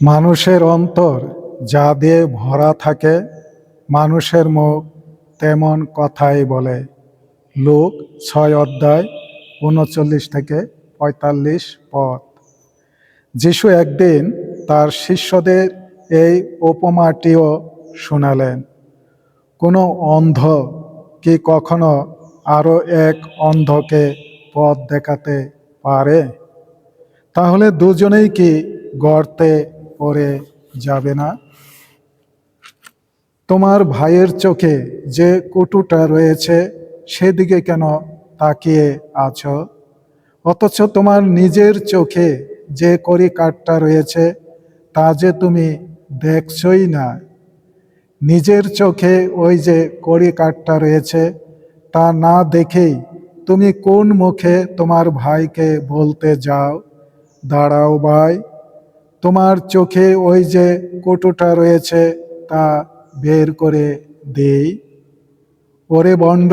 মানুষের অন্তর যা দিয়ে ভরা থাকে, মানুষের মুখ তেমন কথাই বলে। লূক 6 অধ্যায় 39 থেকে 45 পদ। যিশু একদিন তার শিষ্যদের এই উপমাটিও শোনালেন। কোনো অন্ধ কি কখনো আরো এক অন্ধকে পথ দেখাতে পারে? তাহলে দুজনেই কি গর্তে পড়ে যাবে না? তোমার ভাইয়ের চোখে যে কুটুটা রয়েছে সেদিকে কেন তাকিয়ে আছো? অথচ তোমার নিজের চোখে যে কড়িকাঠটা রয়েছে তা যে তুমি দেখছই না। নিজের চোখে ওই যে কড়িকাঠটা রয়েছে তা না দেখেই তুমি কোন মুখে তোমার ভাইকে বলতে যাও, দাঁড়াও ভাই, তোমার চোখে ওই যে কটুটা রয়েছে তা বের করে দেই? ওরে বন্ড,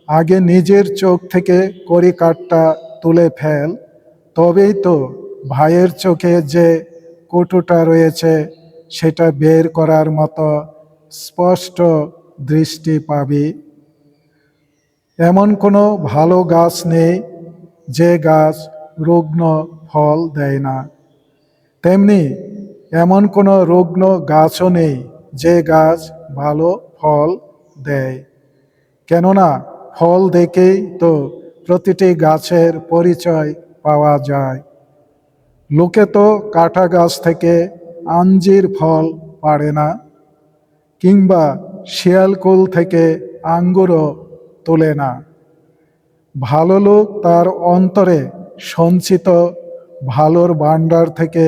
আগে নিজের চোখ থেকে কড়িকাঠটা তুলে ফেল, তবেই তো ভাইয়ের চোখে যে কটুটা রয়েছে সেটা বের করার মতো স্পষ্ট দৃষ্টি পাবি। এমন কোনো ভালো গাছ নেই যে গাছ রুগ্ন ফল দেয় না, তেমনি এমন কোনো রুগ্ন গাছও নেই যে গাছ ভালো ফল দেয়। কেননা ফল দেখেই তো প্রতিটি গাছের পরিচয় পাওয়া যায়। লোকে তো কাঁটা গাছ থেকে আঞ্জির ফল পাড়ে না, কিংবা শিয়ালকুল থেকে আঙ্গুরও তোলে না। ভালো লোক তার অন্তরে সঞ্চিত ভালোর ভাণ্ডার থেকে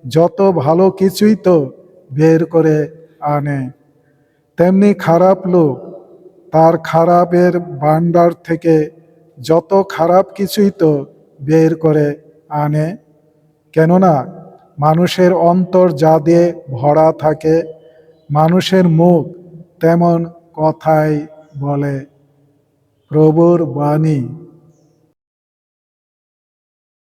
যত ভালো কিছুই তো বের করে আনে, তেমনি খারাপ লোক তার খারাপের ভাণ্ডার থেকে যত খারাপ কিছুই তো বের করে আনে। কেননা মানুষের অন্তর যা দিয়ে ভরা থাকে, মানুষের মুখ তেমন কথাই বলে। প্রভুর বাণী।